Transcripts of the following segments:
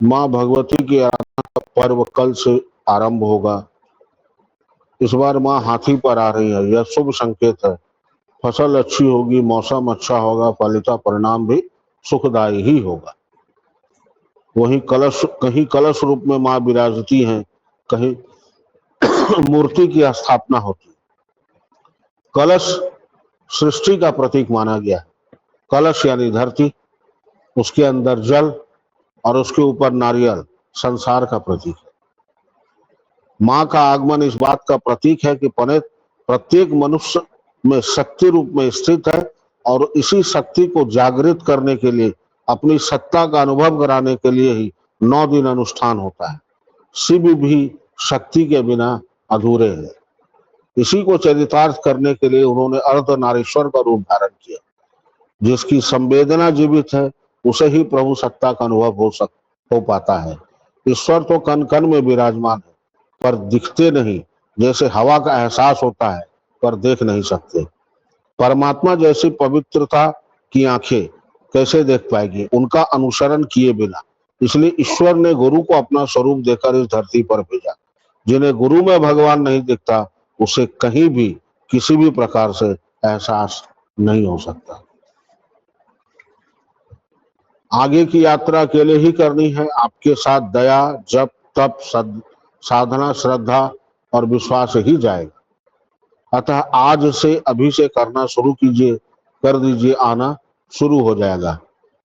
माँ भगवती की आराधना का पर्व कल से आरंभ होगा। इस बार माँ हाथी पर आ रही है, यह शुभ संकेत है। फसल अच्छी होगी, मौसम अच्छा होगा, फलिता परिणाम भी सुखदायी ही होगा। वहीं कहीं कलश रूप में माँ विराजती हैं, कहीं मूर्ति की स्थापना होती है। कलश सृष्टि का प्रतीक माना गया है। कलश यानी धरती, उसके अंदर जल और उसके ऊपर नारियल संसार का प्रतीक है। माँ का आगमन इस बात का प्रतीक है कि प्रत्येक मनुष्य में शक्ति रूप में स्थित है और इसी शक्ति को जागृत करने के लिए, अपनी सत्ता का अनुभव कराने के लिए ही 9 दिन अनुष्ठान होता है। शिव भी शक्ति के बिना अधूरे हैं। इसी को चरितार्थ करने के लिए उन्होंने अर्धनारीश्वर का रूप धारण किया। जिसकी संवेदना जीवित है उसे ही प्रभु सत्ता का अनुभव हो पाता है। ईश्वर तो कण कण में विराजमान है पर दिखते नहीं, जैसे हवा का एहसास होता है पर देख नहीं सकते। परमात्मा जैसी पवित्रता की आंखें कैसे देख पाएगी उनका अनुसरण किए बिना। इसलिए ईश्वर ने गुरु को अपना स्वरूप देकर इस धरती पर भेजा। जिन्हें गुरु में भगवान नहीं दिखता उसे कहीं भी किसी भी प्रकार से एहसास नहीं हो सकता। आगे की यात्रा अकेले ही करनी है। आपके साथ दया, जप, तप, साधना, श्रद्धा और विश्वास ही जाएगा। अतः आज से, अभी से करना शुरू कीजिए, कर दीजिए, आना शुरू हो जाएगा।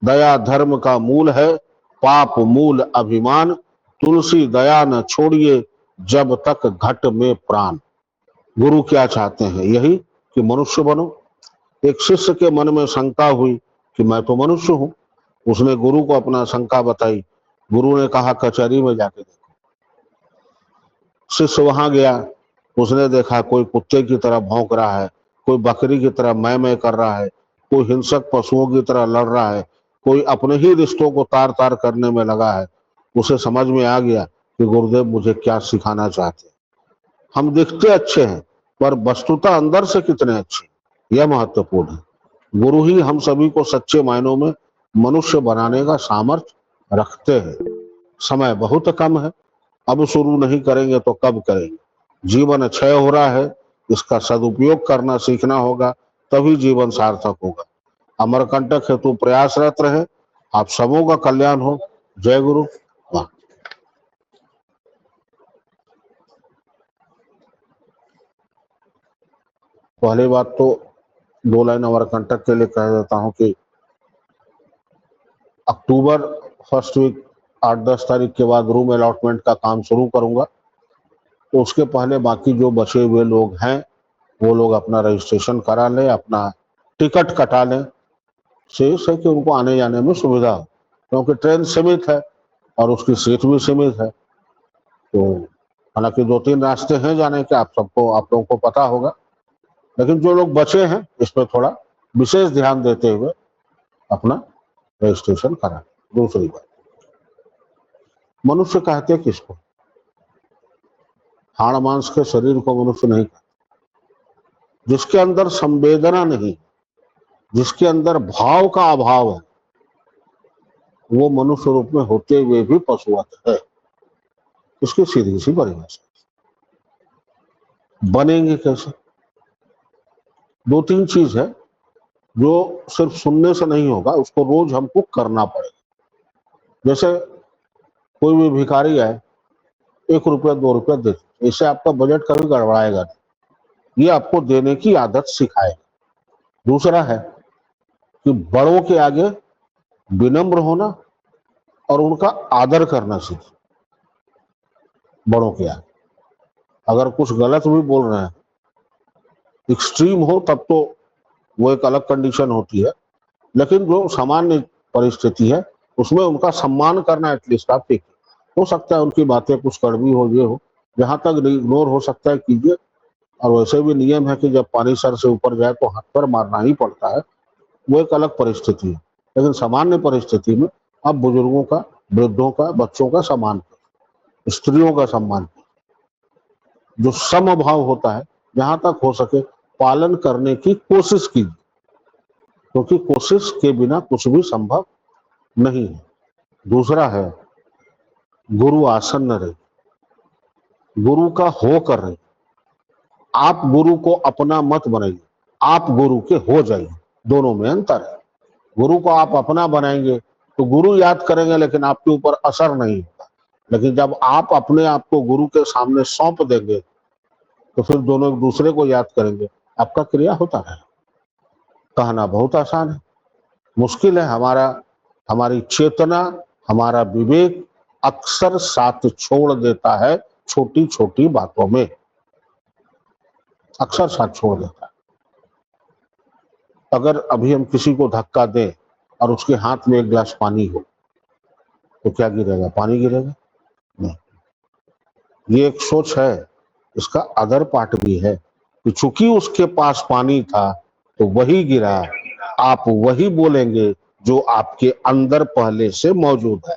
दया धर्म का मूल है, पाप मूल अभिमान। तुलसी दया न छोड़िए, जब तक घट में प्राण। गुरु क्या चाहते हैं? यही कि मनुष्य बनो। एक शिष्य के मन में शंका हुई कि मैं तो मनुष्य हूं। उसने गुरु को अपना शंका बताई। गुरु ने कहा कचहरी में जाके देखो। शिष्य वहां गया। उसने देखा कोई कुत्ते की तरह भौंक रहा है, कोई बकरी की तरह मैं कर रहा है, कोई हिंसक पशुओं की तरह लड़ रहा है, कोई अपने ही रिश्तों को तार तार करने में लगा है। उसे समझ में आ गया कि गुरुदेव मुझे क्या सिखाना चाहते हैं। हम दिखते अच्छे हैं पर वस्तुतः अंदर से कितने अच्छे, यह महत्वपूर्ण है। गुरु ही हम सभी को सच्चे मायनों में मनुष्य बनाने का सामर्थ्य रखते हैं। समय बहुत कम है, अब शुरू नहीं करेंगे तो कब करेंगे। जीवन क्षय हो रहा है, इसका सदुपयोग करना सीखना होगा, तभी जीवन सार्थक होगा। अमरकंटक हेतु प्रयासरत रहे। आप सबों का कल्याण हो। जय गुरु। वाह। पहली बात तो 2 लाइन अमरकंटक के लिए कह देता हूं कि अक्टूबर फर्स्ट वीक 8-10 तारीख के बाद रूम अलॉटमेंट का काम शुरू करूंगा। तो उसके पहले बाकी जो बचे हुए लोग हैं वो लोग अपना रजिस्ट्रेशन करा लें, अपना टिकट कटा लें, से कि उनको आने जाने में सुविधा हो। क्योंकि ट्रेन सीमित है और उसकी सीट भी सीमित है। तो हालांकि 2-3 रास्ते हैं जाने के, आप लोगों को पता होगा। लेकिन जो लोग बचे हैं इस पर थोड़ा विशेष ध्यान देते हुए अपना रजिस्ट्रेशन करा। दूसरी बात, मनुष्य कहते किसको? हाड़ मांस के शरीर को मनुष्य नहीं कहते। जिसके अंदर संवेदना नहीं, जिसके अंदर भाव का अभाव है, वो मनुष्य रूप में होते हुए भी पशुवत है। इसकी सीधी सी परिभाषा। बनेंगे कैसे? 2-3 चीज है जो सिर्फ सुनने से नहीं होगा, उसको रोज हमको करना पड़ेगा। जैसे कोई भी भिखारी है, 1 रुपया 2 रुपया दे, इससे आपका बजट कभी गड़बड़ाएगा नहीं। ये आपको देने की आदत सिखाएगा। दूसरा है कि बड़ों के आगे विनम्र होना और उनका आदर करना सीखें। बड़ों के आगे अगर कुछ गलत भी बोल रहे हैं, एक्सट्रीम हो तब तो वो एक अलग कंडीशन होती है, लेकिन जो सामान्य परिस्थिति है उसमें उनका सम्मान करना एटलीस्ट आप सीखें। हो सकता है उनकी बातें कुछ कड़वी हो, ये हो, जहां तक इग्नोर हो सकता है कीजिए। और वैसे भी नियम है कि जब पानी सर से ऊपर जाए तो हाथ पर मारना ही पड़ता है, वो एक अलग परिस्थिति है। लेकिन सामान्य परिस्थिति में आप बुजुर्गों का, वृद्धों का, बच्चों का सम्मान करें, स्त्रियों का सम्मान करें। जो समभाव होता है जहां तक हो सके पालन करने की कोशिश कीजिए। क्योंकि कोशिश के बिना कुछ भी संभव नहीं है। दूसरा है गुरु आसन्न रहे, गुरु का हो कर रहे, आप गुरु को अपना मत बनाइए, आप गुरु के हो जाइए, दोनों में अंतर है। गुरु को आप अपना बनाएंगे तो गुरु याद करेंगे लेकिन आपके ऊपर असर नहीं होगा, लेकिन जब आप अपने आप को गुरु के सामने सौंप देंगे तो फिर दोनों एक दूसरे को याद करेंगे, आपका क्रिया होता है। कहना बहुत आसान है, मुश्किल है हमारी चेतना, हमारा विवेक अक्सर साथ छोड़ देता है छोटी छोटी बातों में, अक्सर साथ छोड़ देता है। अगर अभी हम किसी को धक्का दें और उसके हाथ में एक गिलास पानी हो तो क्या गिरेगा? पानी गिरेगा? नहीं। ये एक सोच है, इसका अदर पार्ट भी है कि चूंकि उसके पास पानी था तो वही गिरा, आप वही बोलेंगे जो आपके अंदर पहले से मौजूद है।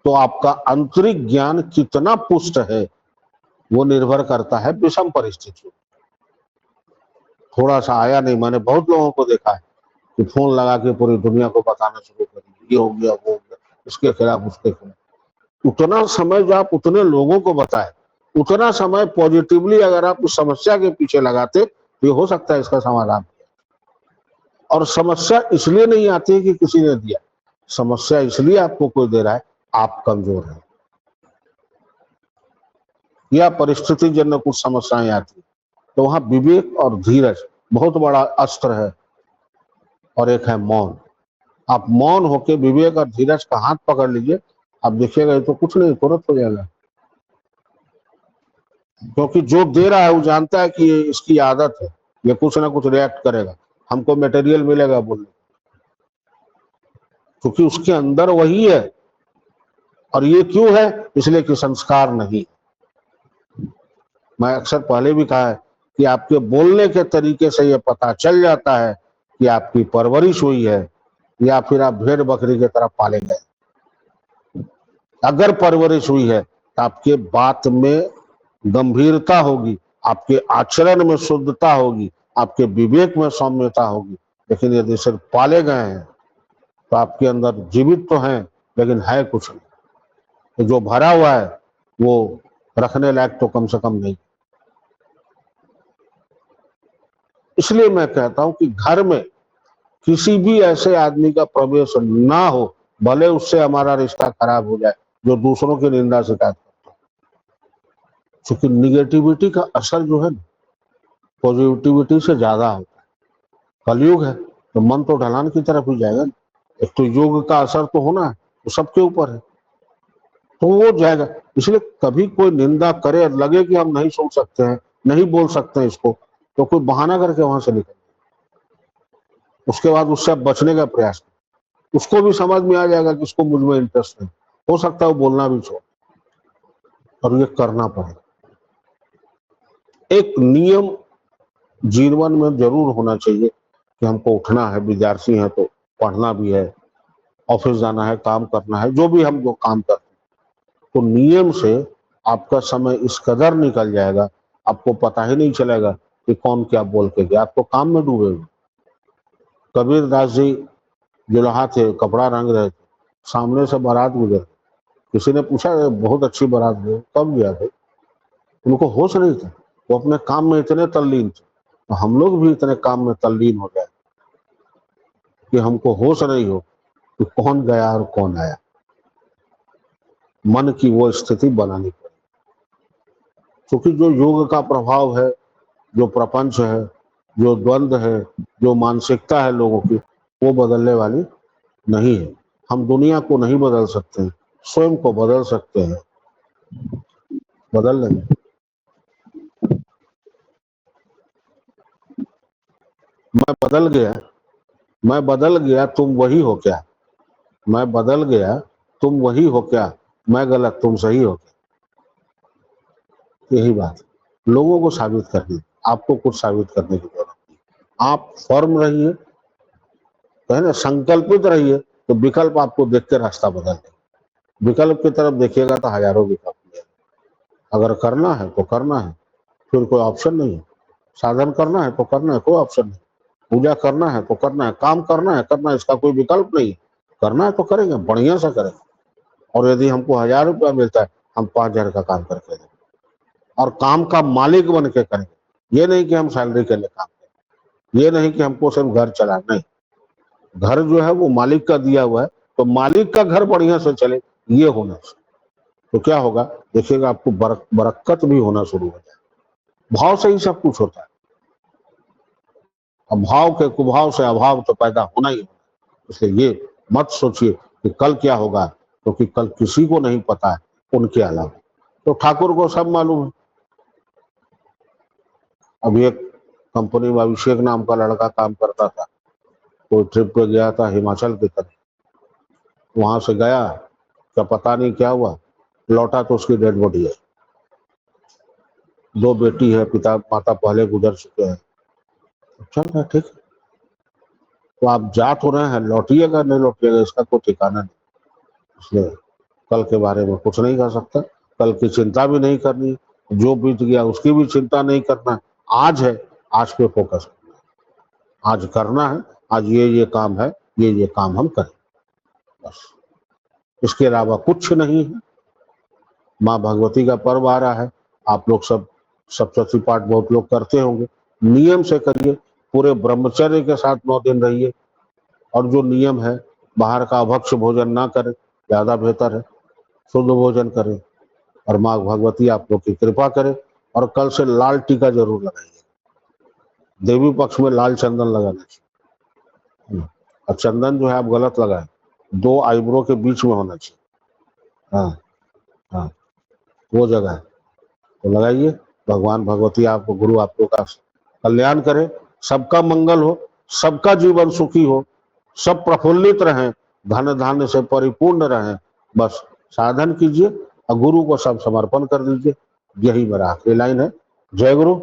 तो आपका आंतरिक ज्ञान कितना पुष्ट है वो निर्भर करता है विषम परिस्थितियों। थोड़ा सा आया नहीं, मैंने बहुत लोगों को देखा है कि फोन लगा के पूरी दुनिया को बताना शुरू कर दिया, ये हो गया वो हो गया, इसके खिलाफ उसके खिलाफ। उतना समय जो आप उतने लोगों को बताए, उतना समय पॉजिटिवली अगर आप उस समस्या के पीछे लगाते तो ये हो सकता है इसका समाधान। और समस्या इसलिए नहीं आती है कि किसी ने दिया, समस्या इसलिए आपको कोई दे रहा है, आप कमजोर हैं या परिस्थिति जन्य कुछ समस्याएं आती, तो वहां विवेक और धीरज बहुत बड़ा अस्त्र है। और एक है मौन। आप मौन होके विवेक और धीरज का हाथ पकड़ लीजिए, आप देखिएगा तो कुछ नहीं, तुरंत हो जाएगा। क्योंकि जो दे रहा है वो जानता है कि ये इसकी आदत है, ये कुछ ना कुछ रिएक्ट करेगा, हमको मटेरियल मिलेगा बोलने, क्योंकि उसके अंदर वही है। और ये क्यों है? इसलिए कि संस्कार नहीं। मैं अक्सर पहले भी कहा है कि आपके बोलने के तरीके से ये पता चल जाता है कि आपकी परवरिश हुई है या फिर आप भेड़ बकरी की तरह पाले गए। अगर परवरिश हुई है तो आपके बात में गंभीरता होगी, आपके आचरण में शुद्धता होगी, आपके विवेक में सौम्यता होगी। लेकिन यदि सिर्फ पाले गए हैं तो आपके अंदर जीवित तो हैं लेकिन है कुछ नहीं, तो जो भरा हुआ है वो रखने लायक तो कम से कम नहीं। इसलिए मैं कहता हूं कि घर में किसी भी ऐसे आदमी का प्रवेश ना हो, भले उससे हमारा रिश्ता खराब हो जाए, जो दूसरों की निंदा शिकायत करता है। क्योंकि निगेटिविटी का असर जो है पॉजिटिविटी से ज्यादा होता है। कलयुग है तो मन तो ढलान की तरफ ही जाएगा। एक तो योग का असर तो होना है, तो सबके ऊपर है, तो वो जाएगा। इसलिए कभी कोई निंदा करे, लगे कि हम नहीं सुन सकते हैं, नहीं बोल सकते हैं इसको, तो कोई बहाना करके वहां से निकल, उसके बाद उससे बचने का प्रयास, उसको भी समझ में आ जाएगा कि उसको मुझ में इंटरेस्ट नहीं, हो सकता है वो बोलना भी छोड़, और ये करना पड़ेगा। एक नियम जीवन में जरूर होना चाहिए कि हमको उठना है, विद्यार्थी है तो पढ़ना भी है, ऑफिस जाना है, काम करना है, जो भी हम जो काम करते हैं, तो नियम से आपका समय इस कदर निकल जाएगा, आपको पता ही नहीं चलेगा कि कौन क्या बोल के गया, आपको काम में डूबेगा। कबीर दास जी जुलाहा थे, कपड़ा रंग रहे थे, सामने से बारात गुजर, किसी ने पूछा बहुत अच्छी बारात है, कब गया थे? उनको होश नहीं था, वो अपने काम में इतने तल्लीन थे। तो हम लोग भी इतने काम में तल्लीन हो जाए कि हमको होश नहीं हो कि कौन गया और कौन आया। मन की वो स्थिति बनानी पड़ेगी, क्योंकि जो योग का प्रभाव है, जो प्रपंच है, जो द्वंद्व है, जो मानसिकता है लोगों की, वो बदलने वाली नहीं है। हम दुनिया को नहीं बदल सकते, स्वयं को बदल सकते हैं, बदल लेंगे। मैं बदल गया, मैं बदल गया, तुम वही हो क्या? मैं बदल गया, तुम वही हो क्या? मैं गलत, तुम सही हो क्या? यही बात है। लोगों को साबित करनी, आपको कुछ साबित करने की जरूरत नहीं। आप फर्म रहिए, है ना, संकल्पित रहिए, तो विकल्प आपको देख के रास्ता बदल देगा। विकल्प की तरफ देखिएगा तो हजारों विकल्प मिलेगा। अगर करना है तो करना है, फिर कोई ऑप्शन नहीं है। साधन करना है तो करना है, कोई ऑप्शन नहीं। पूजा करना है तो करना है, काम करना है करना है, इसका कोई विकल्प नहीं। करना है तो करेंगे, बढ़िया से करेंगे। और यदि हमको 1,000 रुपया मिलता है, हम 5,000 का काम करके देंगे और काम का मालिक बन के करेंगे। ये नहीं कि हम सैलरी के लिए काम करें, ये नहीं कि हमको सिर्फ घर चलाना। नहीं, घर जो है वो मालिक का दिया हुआ है, तो मालिक का घर बढ़िया से चले, ये होना चाहिए। तो क्या होगा, देखिएगा आपको बरकत भी होना शुरू हो जाए। भाव से ही सब कुछ होता है। अभाव के कुभाव से अभाव तो पैदा होना ही होना। इसलिए ये मत सोचिए कि कल क्या होगा, क्योंकि कल किसी को नहीं पता है उनके अलावा। तो ठाकुर को सब मालूम है। अभी एक कंपनी में अभिषेक नाम का लड़का काम करता था, तो ट्रिप पे गया था हिमाचल की तरफ। वहां से गया, क्या पता नहीं क्या हुआ, लौटा तो उसकी डेड बॉडी है। 2 बेटी है, पिता माता पहले गुजर चुके हैं। चल रहा ठीक है, तो आप जा तो रहे हैं, लौटिएगा नहीं लौटिएगा इसका कोई ठिकाना नहीं। इसलिए कल के बारे में कुछ नहीं कर सकता, कल की चिंता भी नहीं करनी, जो बीत गया उसकी भी चिंता नहीं करना। आज है, आज पे फोकस करना है, आज करना है, आज ये काम है, ये काम हम करें, बस। इसके अलावा कुछ नहीं है। माँ भगवती का पर्व आ रहा है, आप लोग सब सप्तशती पाठ बहुत लोग करते होंगे, नियम से करिए, पूरे ब्रह्मचर्य के साथ 9 दिन रहिए। और जो नियम है, बाहर का अभक्ष्य भोजन ना करें, ज्यादा बेहतर है, शुद्ध भोजन करें। और माँ भगवती आप लोग की कृपा करे। और कल से लाल टीका जरूर लगाइए, देवी पक्ष में लाल चंदन लगाना चाहिए। और चंदन जो है आप गलत लगाए, 2 आईब्रो के बीच में होना चाहिए। हाँ, हाँ, वो जगह है, तो लगाइए। भगवान भगवती आपको, गुरु आपको का कल्याण करे, सबका मंगल हो, सबका जीवन सुखी हो, सब प्रफुल्लित रहें, धन धान्य से परिपूर्ण रहें। बस साधन कीजिए और गुरु को सब समर्पण कर दीजिए। यही मेरा आखिरी लाइन है। जय गुरु।